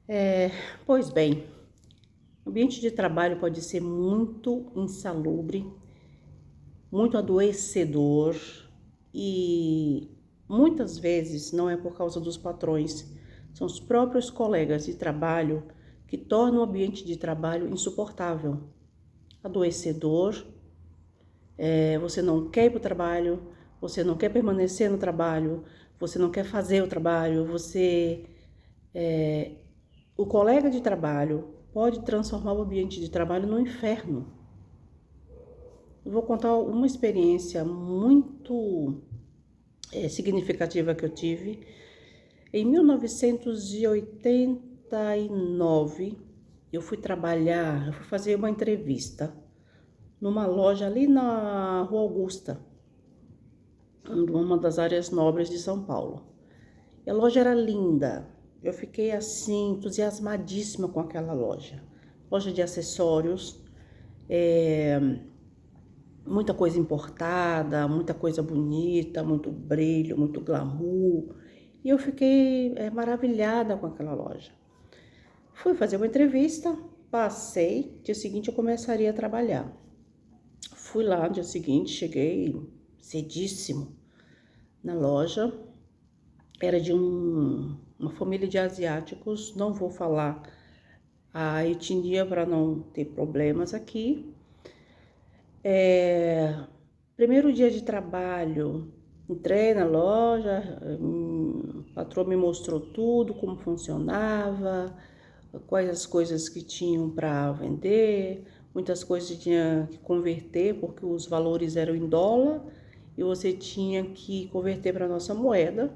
É, Pois bem, o ambiente de trabalho pode ser muito insalubre, muito adoecedor e muitas vezes não é por causa dos patrões, são os próprios colegas de trabalho que tornam o ambiente de trabalho insuportável, adoecedor. Você não quer ir para o trabalho, você não quer permanecer no trabalho, você não quer fazer o trabalho, o colega de trabalho pode transformar o ambiente de trabalho no inferno. Eu vou contar uma experiência muito significativa que eu tive. Em 1989, eu fui fazer uma entrevista numa loja ali na Rua Augusta, uma das áreas nobres de São Paulo. E a loja era linda. Eu fiquei assim, entusiasmadíssima com aquela loja. Loja de acessórios, muita coisa importada, muita coisa bonita, muito brilho, muito glamour. E eu fiquei maravilhada com aquela loja. Fui fazer uma entrevista, passei, dia seguinte eu começaria a trabalhar. Fui lá no dia seguinte, cheguei cedíssimo na loja. Era de uma família de asiáticos, não vou falar a etnia para não ter problemas aqui. Primeiro dia de trabalho, entrei na loja, o patrão me mostrou tudo, como funcionava, quais as coisas que tinham para vender, muitas coisas tinha que converter, porque os valores eram em dólar e você tinha que converter para a nossa moeda.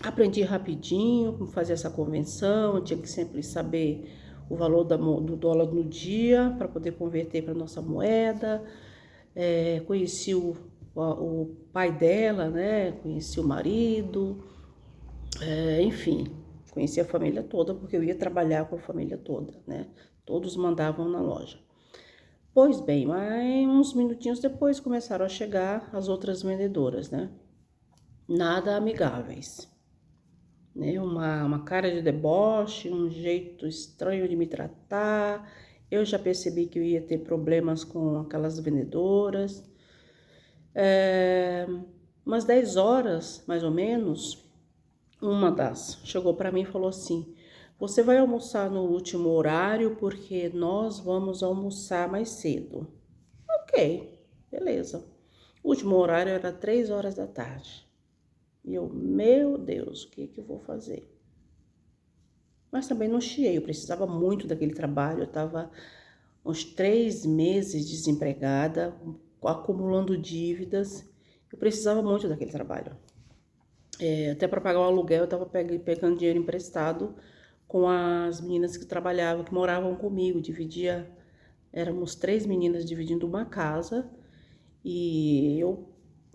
Aprendi rapidinho como fazer essa conversão, eu tinha que sempre saber o valor do dólar no dia para poder converter para nossa moeda. Conheci o pai dela, né? Conheci o marido, enfim, conheci a família toda porque eu ia trabalhar com a família toda, né? Todos mandavam na loja. Pois bem, mas uns minutinhos depois começaram a chegar as outras vendedoras, né? Nada amigáveis, né? Uma cara de deboche, um jeito estranho de me tratar. Eu já percebi que eu ia ter problemas com aquelas vendedoras. Umas 10 horas, mais ou menos, uma das chegou para mim e falou assim: Você vai almoçar no último horário porque nós vamos almoçar mais cedo. Ok, beleza. O último horário era 3 horas da tarde. E eu, meu Deus, o que que eu vou fazer? Mas também não chiei, eu precisava muito daquele trabalho, eu estava uns 3 meses desempregada, acumulando dívidas, eu precisava muito daquele trabalho. Até para pagar o aluguel, eu estava pegando dinheiro emprestado com as meninas que trabalhavam, que moravam comigo, éramos 3 meninas dividindo uma casa, e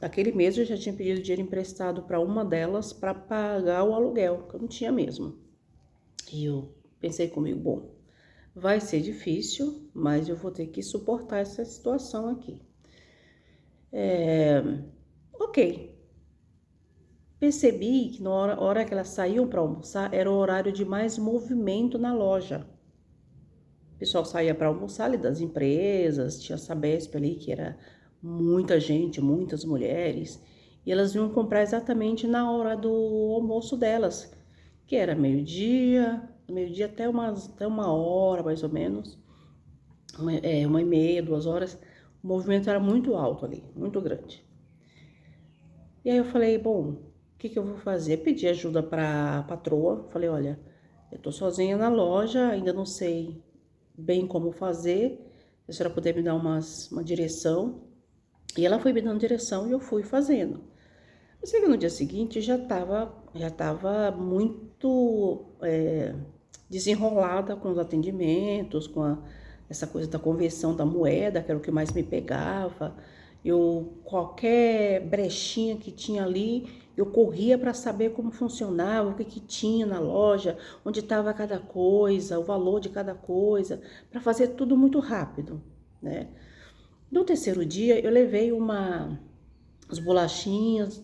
naquele mês eu já tinha pedido dinheiro emprestado para uma delas para pagar o aluguel, que eu não tinha mesmo. E eu pensei comigo, bom, vai ser difícil, mas eu vou ter que suportar essa situação aqui. Ok. Percebi que na hora que elas saíam para almoçar, era o horário de mais movimento na loja. O pessoal saía para almoçar ali das empresas, tinha a Sabesp ali, que era muita gente, muitas mulheres, e elas vinham comprar exatamente na hora do almoço delas, que era meio-dia até uma hora mais ou menos, 1h30, 2 horas. O movimento era muito alto ali, muito grande. E aí eu falei, bom, o que que eu vou fazer? Pedi ajuda para a patroa, falei, olha, eu tô sozinha na loja, ainda não sei bem como fazer, se a senhora puder me dar uma direção. E ela foi me dando direção e eu fui fazendo. Eu sei que no dia seguinte já tava muito desenrolada com os atendimentos, essa coisa da conversão da moeda, que era o que mais me pegava. Qualquer brechinha que tinha ali, eu corria para saber como funcionava, o que que tinha na loja, onde estava cada coisa, o valor de cada coisa, para fazer tudo muito rápido, né? No terceiro dia, eu levei as bolachinhas,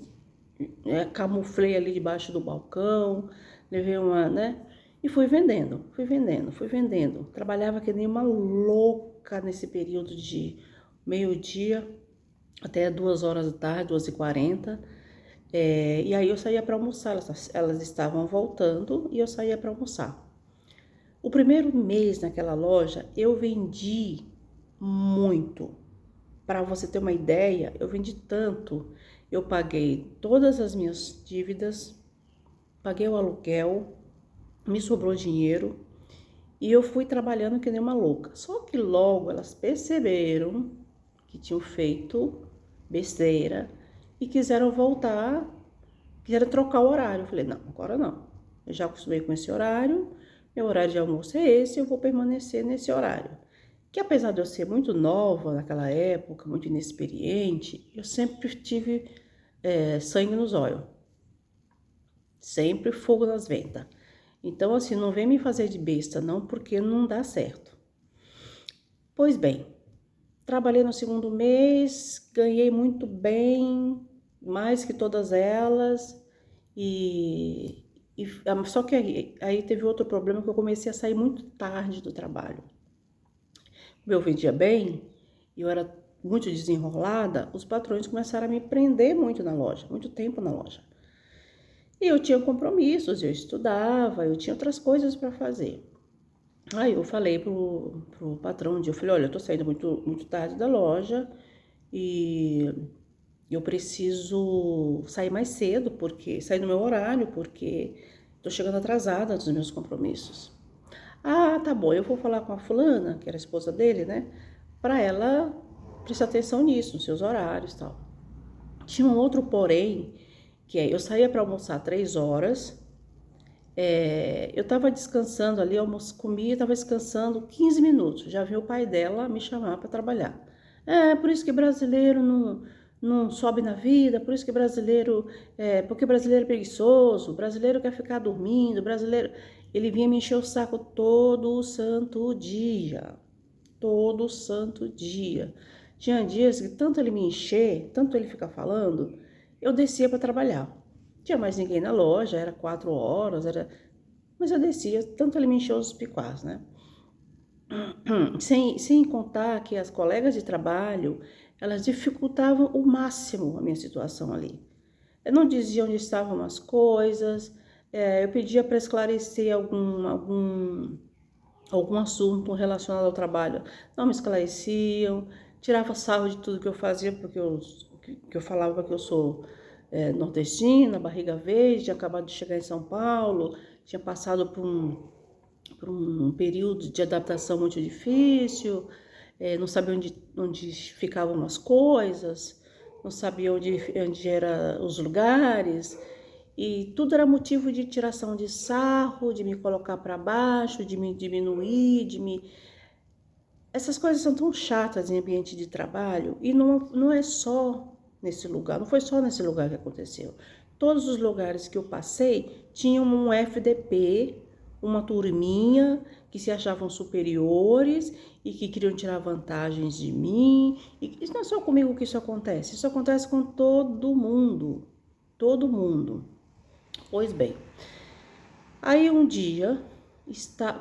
camuflei ali debaixo do balcão, levei né? E fui vendendo, fui vendendo, fui vendendo. Trabalhava que nem uma louca nesse período de meio-dia até 2 horas da tarde, 2h40. E aí eu saía para almoçar, elas estavam voltando e eu saía para almoçar. O primeiro mês naquela loja eu vendi muito. Para você ter uma ideia, eu vendi tanto. Eu paguei todas as minhas dívidas, paguei o aluguel, me sobrou dinheiro e eu fui trabalhando que nem uma louca. Só que logo elas perceberam que tinham feito besteira e quiseram voltar, quiseram trocar o horário. Eu falei, não, agora não. Eu já acostumei com esse horário, meu horário de almoço é esse, eu vou permanecer nesse horário. Que apesar de eu ser muito nova naquela época, muito inexperiente, eu sempre tive sangue nos olhos. Sempre fogo nas ventas. Então, assim, não vem me fazer de besta, não, porque não dá certo. Pois bem, trabalhei no segundo mês, ganhei muito bem, mais que todas elas, só que aí teve outro problema que eu comecei a sair muito tarde do trabalho. Como eu vendia bem, e eu era muito desenrolada, os patrões começaram a me prender muito na loja, muito tempo na loja. E eu tinha compromissos, eu estudava, eu tinha outras coisas para fazer. Aí eu falei pro patrão um dia, eu falei, olha, eu tô saindo muito tarde da loja e eu preciso sair mais cedo, sair no meu horário, porque tô chegando atrasada dos meus compromissos. Ah, tá bom, eu vou falar com a fulana, que era a esposa dele, né, para ela prestar atenção nisso, nos seus horários e tal. Tinha um outro porém, eu saía para almoçar 3 horas, eu estava descansando ali, comia, estava descansando 15 minutos. Já viu o pai dela me chamar para trabalhar. Por isso que brasileiro não sobe na vida, por isso que porque brasileiro é preguiçoso, brasileiro quer ficar dormindo, brasileiro. Ele vinha me encher o saco todo santo dia. Todo santo dia. Tinha dias que tanto ele me encher, tanto ele ficar falando, eu descia para trabalhar. Tinha mais ninguém na loja, era 4 horas, mas eu descia, tanto ele me encheu os piquás, né? Sem contar que as colegas de trabalho, elas dificultavam o máximo a minha situação ali. Eu não dizia onde estavam as coisas, eu pedia para esclarecer algum assunto relacionado ao trabalho. Não me esclareciam, tirava sarro de tudo que eu fazia, porque que eu falava que eu sou nordestina, barriga verde, tinha acabado de chegar em São Paulo, tinha passado por um período de adaptação muito difícil, não sabia onde ficavam as coisas, não sabia onde eram os lugares, e tudo era motivo de tiração de sarro, de me colocar para baixo, de me diminuir, Essas coisas são tão chatas em ambiente de trabalho, e não é só nesse lugar, não foi só nesse lugar que aconteceu. Todos os lugares que eu passei tinham um FDP, uma turminha que se achavam superiores e que queriam tirar vantagens de mim. E isso não é só comigo que isso acontece com todo mundo, todo mundo. Pois bem, aí um dia,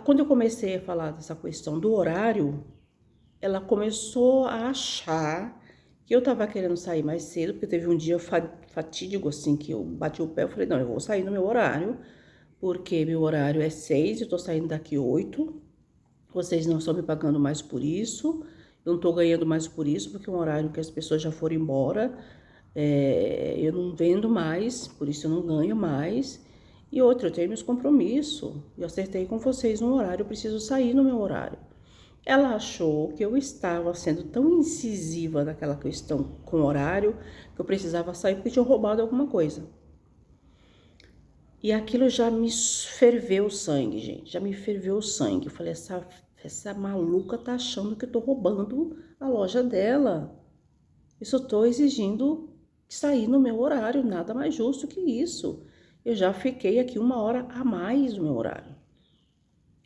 quando eu comecei a falar dessa questão do horário, ela começou a achar que eu estava querendo sair mais cedo, porque teve um dia fatídico, assim, que eu bati o pé, eu falei, não, eu vou sair no meu horário, porque meu horário é 6, eu tô saindo daqui 8, vocês não estão me pagando mais por isso, eu não tô ganhando mais por isso, porque é um horário que as pessoas já foram embora, eu não vendo mais, por isso eu não ganho mais, e outra, eu tenho meus compromissos, eu acertei com vocês no horário, eu preciso sair no meu horário. Ela achou que eu estava sendo tão incisiva naquela questão com o horário, que eu precisava sair porque tinha roubado alguma coisa. E aquilo já me ferveu o sangue, gente, já me ferveu o sangue. Eu falei, essa maluca tá achando que eu tô roubando a loja dela. Eu só tô exigindo sair no meu horário, nada mais justo que isso. Eu já fiquei aqui 1 hora a mais no meu horário.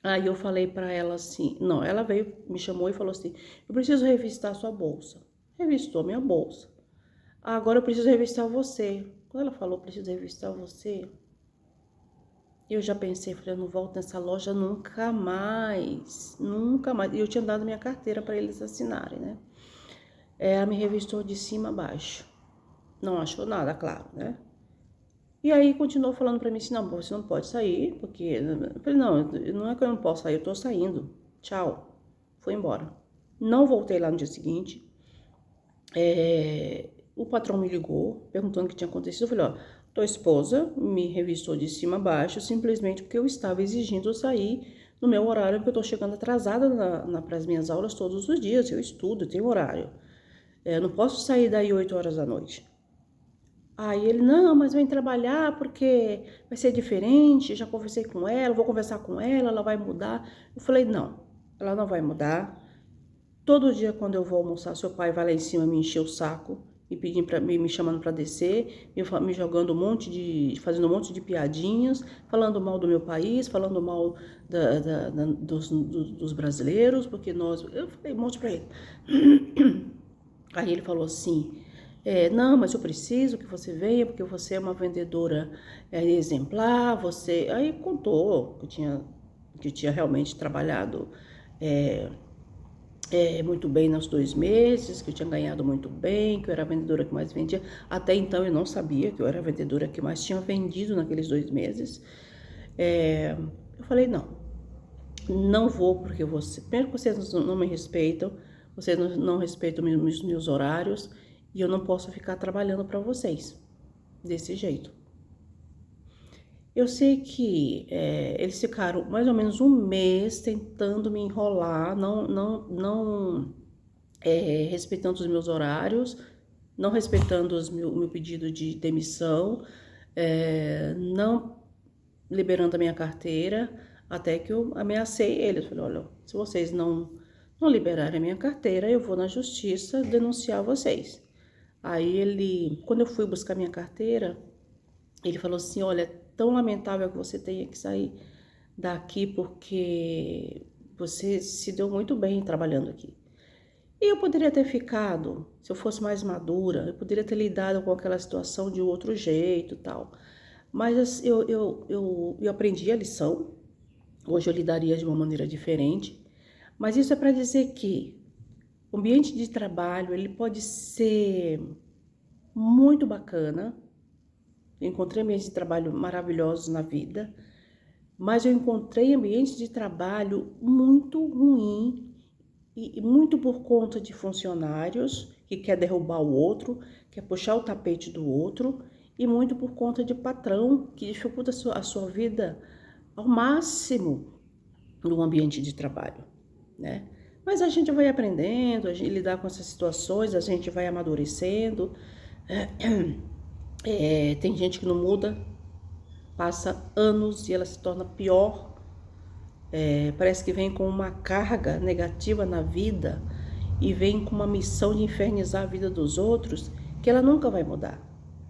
Aí eu falei para ela assim, não, ela veio, me chamou e falou assim, eu preciso revistar sua bolsa. Revistou minha bolsa. Agora eu preciso revistar você. Quando ela falou, preciso revistar você, Eu já pensei, falei, eu não volto nessa loja nunca mais, nunca mais. E eu tinha dado minha carteira para eles assinarem, né? Ela me revistou de cima a baixo. Não achou nada, claro, né? E aí continuou falando para mim assim, não, você não pode sair, porque... Eu falei, não é que eu não posso sair, eu tô saindo. Tchau. Fui embora. Não voltei lá no dia seguinte. O patrão me ligou, perguntando o que tinha acontecido. Eu falei, ó, tua esposa me revistou de cima a baixo, simplesmente porque eu estava exigindo eu sair no meu horário, porque eu tô chegando atrasada para as minhas aulas todos os dias. Eu estudo, eu tenho horário. Eu não posso sair daí 8 horas da noite. Aí ele, não, mas vem trabalhar porque vai ser diferente, já conversei com ela, vou conversar com ela vai mudar. Eu falei, não, ela não vai mudar. Todo dia quando eu vou almoçar, seu pai vai lá em cima me encher o saco, me chamando para descer, me jogando fazendo um monte de piadinhas, falando mal do meu país, falando mal dos brasileiros, porque eu falei um monte para ele. Aí ele falou assim, não, mas eu preciso que você venha, porque você é uma vendedora exemplar, você... Aí contou que eu tinha realmente trabalhado muito bem nos 2 meses, que eu tinha ganhado muito bem, que eu era a vendedora que mais vendia. Até então eu não sabia que eu era a vendedora que mais tinha vendido naqueles 2 meses. Eu falei, não vou, porque primeiro que vocês não me respeitam, vocês não respeitam os meus horários, e eu não posso ficar trabalhando para vocês desse jeito. Eu sei que eles ficaram mais ou menos 1 mês tentando me enrolar, não respeitando os meus horários, não respeitando o meu pedido de demissão, não liberando a minha carteira, até que eu ameacei eles. Falei, olha, se vocês não liberarem a minha carteira, eu vou na justiça denunciar vocês. Aí quando eu fui buscar minha carteira, ele falou assim, olha, é tão lamentável que você tenha que sair daqui porque você se deu muito bem trabalhando aqui. E eu poderia ter ficado, se eu fosse mais madura, eu poderia ter lidado com aquela situação de outro jeito e tal. Mas eu aprendi a lição, hoje eu lidaria de uma maneira diferente. Mas isso é para dizer que o ambiente de trabalho, ele pode ser muito bacana. Eu encontrei ambientes de trabalho maravilhosos na vida, mas eu encontrei ambientes de trabalho muito ruim e muito por conta de funcionários que quer derrubar o outro, quer puxar o tapete do outro, e muito por conta de patrão que dificulta a sua vida ao máximo no ambiente de trabalho, né? Mas a gente vai aprendendo, a gente lidar com essas situações, a gente vai amadurecendo. Tem gente que não muda, passa anos e ela se torna pior. Parece que vem com uma carga negativa na vida e vem com uma missão de infernizar a vida dos outros, que ela nunca vai mudar.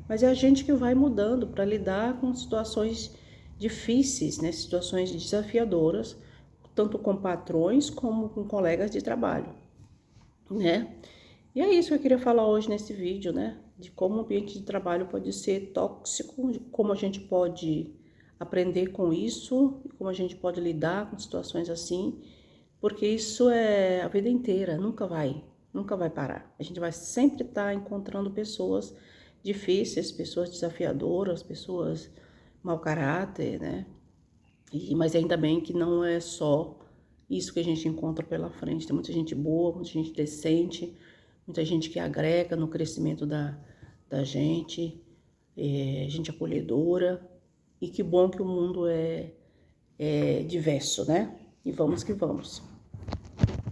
Mas é a gente que vai mudando para lidar com situações difíceis, né? Situações desafiadoras, tanto com patrões como com colegas de trabalho, né? E é isso que eu queria falar hoje nesse vídeo, né? De como o ambiente de trabalho pode ser tóxico, de como a gente pode aprender com isso, como a gente pode lidar com situações assim, porque isso é a vida inteira, nunca vai parar. A gente vai sempre estar encontrando pessoas difíceis, pessoas desafiadoras, pessoas mau caráter, né? Mas ainda bem que não é só isso que a gente encontra pela frente. Tem muita gente boa, muita gente decente, muita gente que agrega no crescimento da gente, gente acolhedora. E que bom que o mundo é diverso, né? E vamos que vamos.